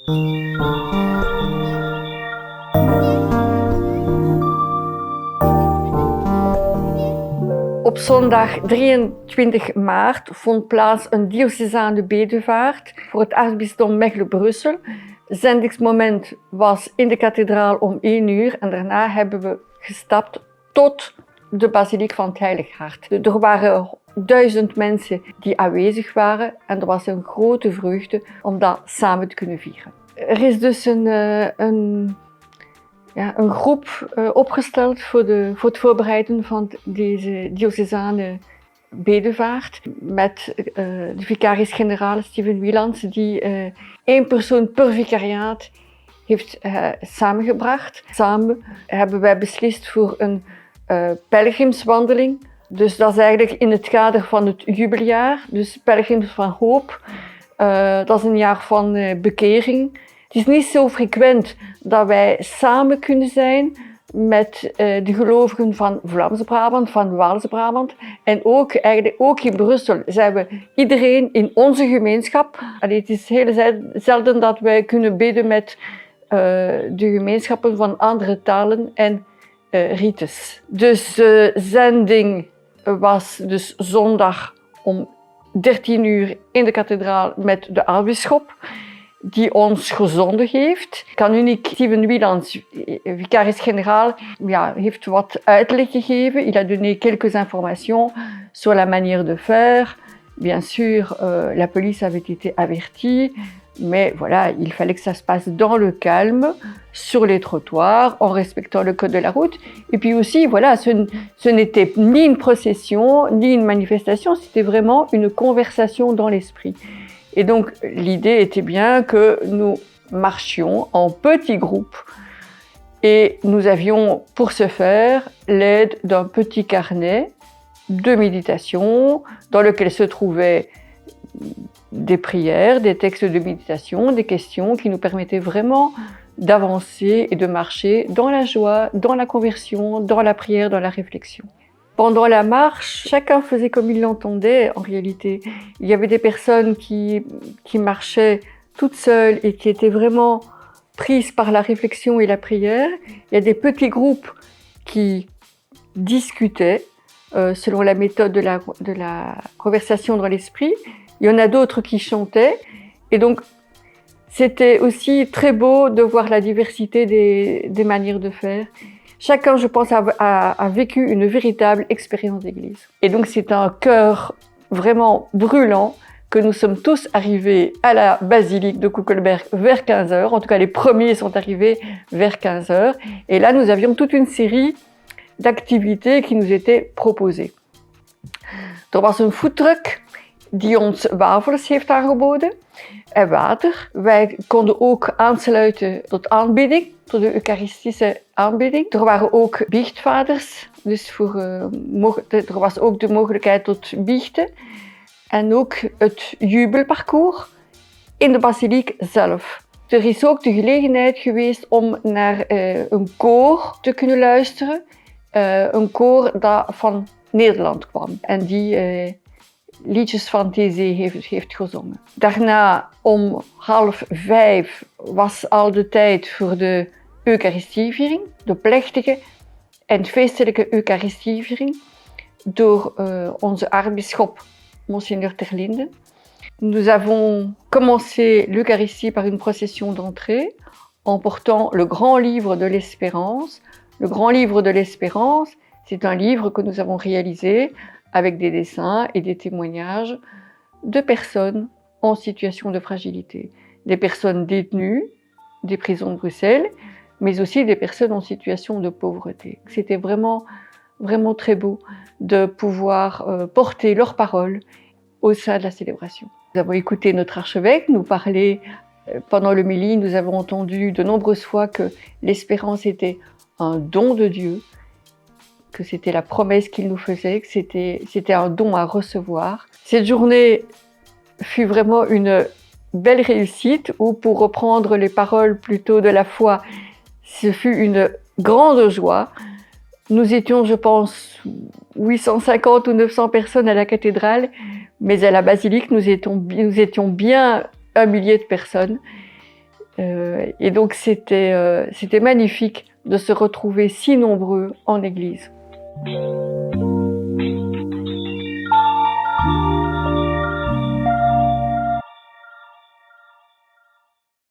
Op zondag 23 maart vond plaats een diocesane bedevaart voor het aartsbisdom Mechelen-Brussel. Zendingsmoment was in de kathedraal om 1 uur en daarna hebben we gestapt tot de basiliek van het Heilig Hart. Er waren 1000 mensen die aanwezig waren en er was een grote vreugde om dat samen te kunnen vieren. Er is dus een groep opgesteld voor het voorbereiden van deze diocesane bedevaart met de vicaris-generaal Steven Wielands, die 1 persoon per vicariaat heeft samengebracht. Samen hebben wij beslist voor een pelgrimswandeling. Dus dat is eigenlijk in het kader van het jubeljaar, dus pelgrims van hoop. Dat is een jaar van bekering. Het is niet zo frequent dat wij samen kunnen zijn met de gelovigen van Vlaams-Brabant, van Waals-Brabant. En eigenlijk ook in Brussel zijn we iedereen in onze gemeenschap. Het is heel zelden dat wij kunnen bidden met de gemeenschappen van andere talen en rites. Dus de zending was dus zondag om 13 uur in de kathedraal met de aartsbisschop, die ons gezonden heeft. Kanuniek Steven Wielands, vicaris-generaal, heeft wat uitleg gegeven. Il a donné quelques informations sur la manière de faire. Bien sûr, la police avait été avertie, mais voilà, il fallait que ça se passe dans le calme, sur les trottoirs, en respectant le code de la route. Et puis aussi, voilà, ce n'était ni une procession, ni une manifestation, c'était vraiment une conversation dans l'esprit. Et donc, l'idée était bien que nous marchions en petits groupes et nous avions pour ce faire l'aide d'un petit carnet de méditation dans lequel se trouvaient des prières, des textes de méditation, des questions qui nous permettaient vraiment d'avancer et de marcher dans la joie, dans la conversion, dans la prière, dans la réflexion. Pendant la marche, chacun faisait comme il l'entendait en réalité. Il y avait des personnes qui marchaient toutes seules et qui étaient vraiment prises par la réflexion et la prière. Il y a des petits groupes qui discutaient selon la méthode de la conversation dans l'esprit. Il y en a d'autres qui chantaient. Et donc, c'était aussi très beau de voir la diversité des manières de faire. Chacun, je pense, a vécu une véritable expérience d'église. Et donc, c'est un cœur vraiment brûlant que nous sommes tous arrivés à la basilique de Koekelberg vers 15h. En tout cas, les premiers sont arrivés vers 15h. Et là, nous avions toute une série d'activités qui nous étaient proposées. Er was een foodtruck die ons wafels heeft aangeboden en water. Wij konden ook aansluiten tot aanbidding, tot de eucharistische aanbidding. Er waren ook biechtvaders, dus er was ook de mogelijkheid tot biechten. En ook het jubelparcours in de basiliek zelf. Er is ook de gelegenheid geweest om naar een koor te kunnen luisteren. Een koor dat van Nederland kwam en die liedjes van Thésée heeft gezongen. Daarna om 4:30 was al de tijd voor de Eucharistieviering, de plechtige en feestelijke Eucharistieviering door onze aartsbisschop Monseigneur Terlinde. Nous avons commencé l'Eucharistie par une procession d'entrée en portant le grand livre de l'Espérance. Le grand livre de l'Espérance, c'est un livre que nous avons réalisé avec des dessins et des témoignages de personnes en situation de fragilité. Des personnes détenues des prisons de Bruxelles, mais aussi des personnes en situation de pauvreté. C'était vraiment, vraiment très beau de pouvoir porter leurs paroles au sein de la célébration. Nous avons écouté notre archevêque nous parler pendant l'homélie. Nous avons entendu de nombreuses fois que l'espérance était un don de Dieu, que c'était la promesse qu'il nous faisait, que c'était un don à recevoir. Cette journée fut vraiment une belle réussite, ou pour reprendre les paroles plutôt de la foi, ce fut une grande joie. Nous étions, je pense, 850 ou 900 personnes à la cathédrale, mais à la basilique, nous étions bien 1 millier de personnes. Et donc c'était magnifique de se retrouver si nombreux en église.